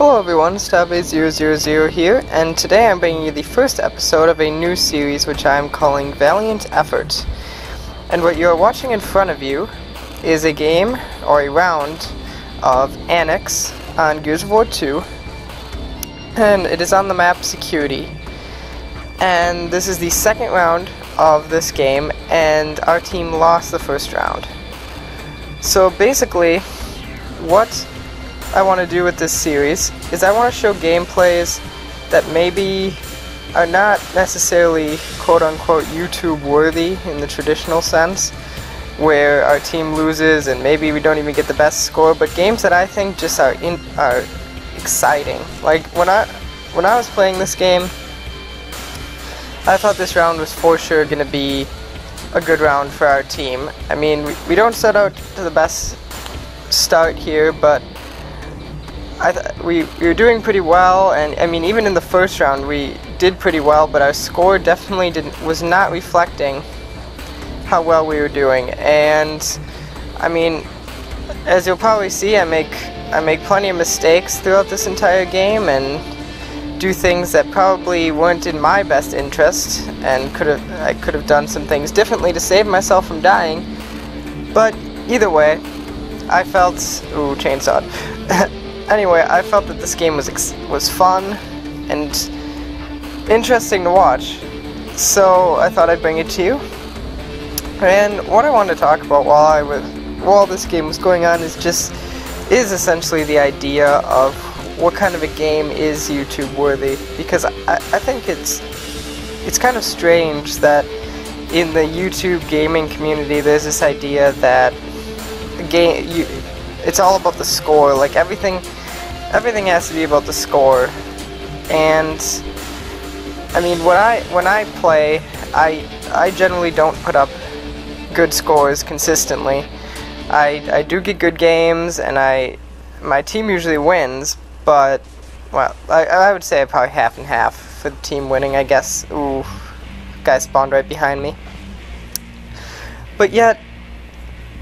Hello everyone, Starbase000 here, and today I'm bringing you the first episode of a new series which I'm calling Valiant Effort. And what you're watching in front of you is a game, or a round, of Annex on Gears of War 2, and it is on the map Security. And this is the second round of this game, and our team lost the first round. So basically, what I want to do with this series is I want to show gameplays that maybe are not necessarily quote-unquote YouTube worthy in the traditional sense, where our team loses and maybe we don't even get the best score, but games that I think just are exciting. Like when I was playing this game, I thought this round was for sure going to be a good round for our team. I mean, we don't set out to the best start here, but we were doing pretty well, and I mean, even in the first round we did pretty well, but our score definitely was not reflecting how well we were doing. And I mean, as you'll probably see, I make plenty of mistakes throughout this entire game and do things that probably weren't in my best interest, and I could have done some things differently to save myself from dying. But either way, I felt chainsawed. Anyway, I felt that this game was fun and interesting to watch, so I thought I'd bring it to you. And what I wanted to talk about while this game was going on is essentially the idea of what kind of a game is YouTube worthy, because I think it's kind of strange that in the YouTube gaming community there's this idea that it's all about the score. Like everything has to be about the score. And I mean, when I play, I generally don't put up good scores consistently. I do get good games, and my team usually wins, but well, I would say probably half and half for the team winning, I guess. Ooh, guy spawned right behind me. But yet,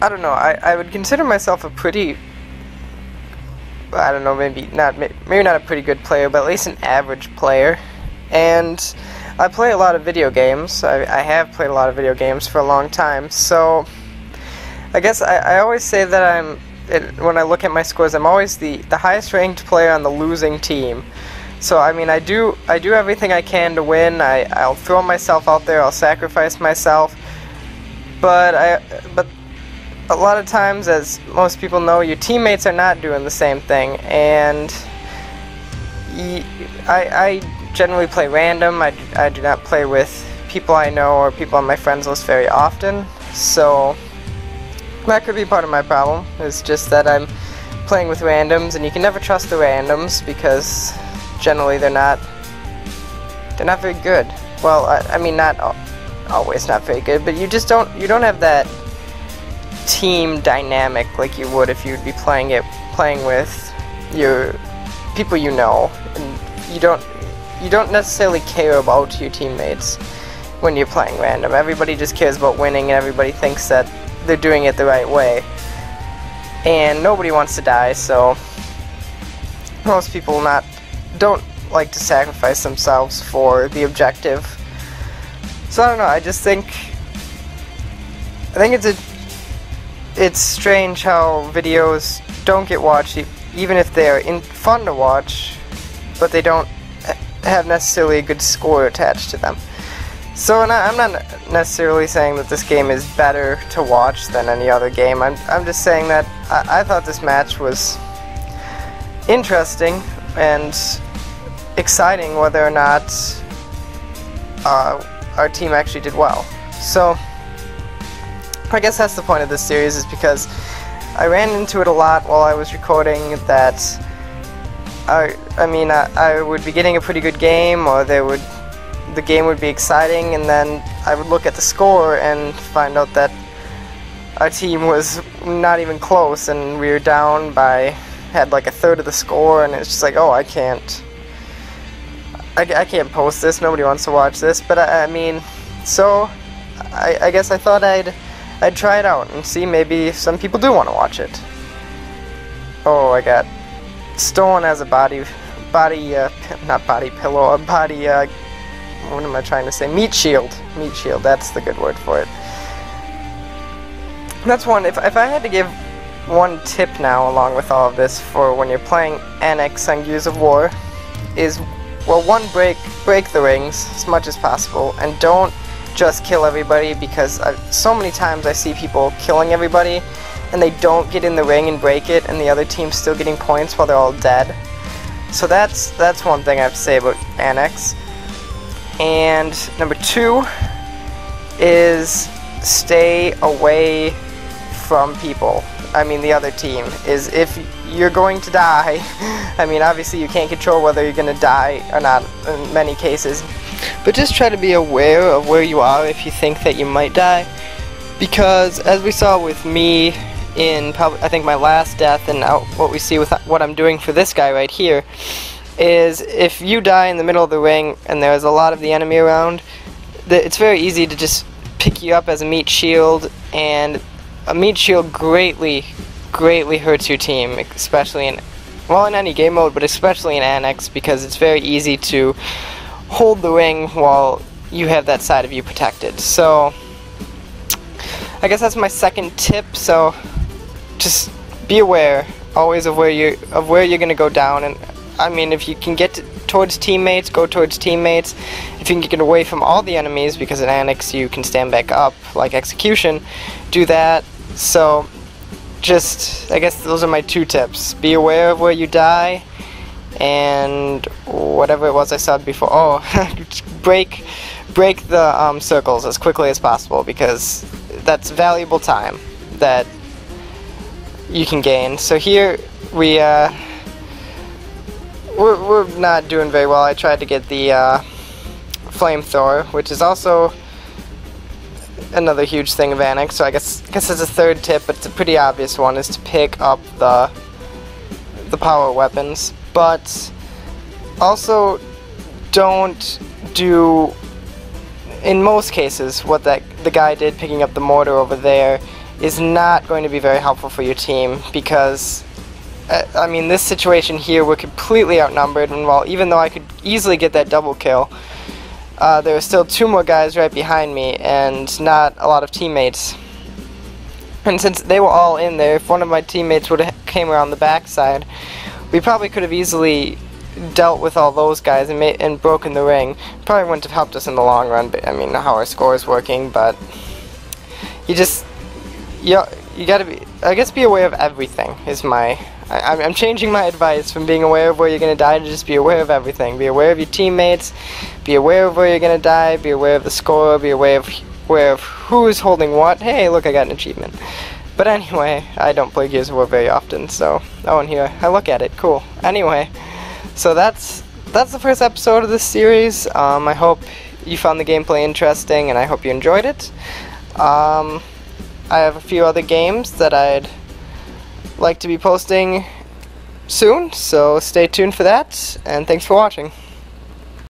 I don't know, I would consider myself a pretty, I don't know, maybe not a pretty good player, but at least an average player. And I play a lot of video games. I have played a lot of video games for a long time, so I guess I always say that when I look at my scores, I'm always the highest ranked player on the losing team. So I mean, I do everything I can to win. I'll throw myself out there, I'll sacrifice myself, but a lot of times, as most people know, your teammates are not doing the same thing, and I generally play random. I do not play with people I know or people on my friends list very often, so that could be part of my problem. It's just that I'm playing with randoms, and you can never trust the randoms because generally they're not very good. Well, I mean, not always not very good, but you don't have that team dynamic like you would if you'd be playing with your people you know, and you don't necessarily care about your teammates when you're playing random. Everybody just cares about winning, and everybody thinks that they're doing it the right way, and nobody wants to die, so most people don't like to sacrifice themselves for the objective. So I don't know, I think it's strange how videos don't get watched, even if they're fun to watch, but they don't have necessarily a good score attached to them. So I'm not necessarily saying that this game is better to watch than any other game. I'm just saying that I thought this match was interesting and exciting, whether or not our team actually did well. So I guess that's the point of this series, is because I ran into it a lot while I was recording, that I would be getting a pretty good game, or the game would be exciting, and then I would look at the score and find out that our team was not even close, and we were down by, had like a third of the score, and it's just like, oh, I can't post this, nobody wants to watch this. But I mean, so I guess I thought I'd try it out and see maybe some people do want to watch it. Oh, I got stolen as a not body pillow, a body, what am I trying to say? Meat shield. Meat shield, that's the good word for it. That's one. If I had to give one tip now along with all of this for when you're playing Annex on Gears of War is, well, one, break the rings as much as possible, and don't just kill everybody, because so many times I see people killing everybody and they don't get in the ring and break it, and the other team's still getting points while they're all dead. So that's one thing I have to say about Annex. And number 2 is stay away from people. I mean, the other team. Is if you're going to die, I mean, obviously you can't control whether you're going to die or not in many cases, but just try to be aware of where you are if you think that you might die, because as we saw with me in probably, I think, my last death, and what we see with what I'm doing for this guy right here, is if you die in the middle of the ring and there's a lot of the enemy around, it's very easy to just pick you up as a meat shield, and a meat shield greatly hurts your team, especially in any game mode, but especially in Annex, because it's very easy to hold the ring while you have that side of you protected. So I guess that's my second tip. So just be aware always of where you're going to go down, and I mean, if you can get towards teammates, go towards teammates. If you can get away from all the enemies, because in Annex you can stand back up like execution, do that. So just, I guess those are my 2 tips. Be aware of where you die, and whatever it was I said before, break the circles as quickly as possible, because that's valuable time that you can gain. So here we're not doing very well. I tried to get the flamethrower, which is also another huge thing of Annex. So I guess it's a 3rd tip, but it's a pretty obvious one, is to pick up the power weapons. But also don't do, in most cases, what the guy did picking up the mortar over there is not going to be very helpful for your team, because I mean, this situation here, we're completely outnumbered, and even though I could easily get that double kill, there are still 2 more guys right behind me and not a lot of teammates. And since they were all in there, if one of my teammates would have came around the backside, we probably could have easily dealt with all those guys and broken the ring. Probably wouldn't have helped us in the long run, but I mean, how our score is working, but you gotta be, I guess, be aware of everything is I'm changing my advice from being aware of where you're going to die to just be aware of everything. Be aware of your teammates, be aware of where you're going to die, be aware of the score, be aware of who's holding what. Hey, look, I got an achievement. But anyway, I don't play Gears of War very often, so, and here, I look at it, cool. Anyway, so that's the first episode of this series. I hope you found the gameplay interesting, and I hope you enjoyed it. I have a few other games that I'd like to be posting soon, so stay tuned for that, and thanks for watching.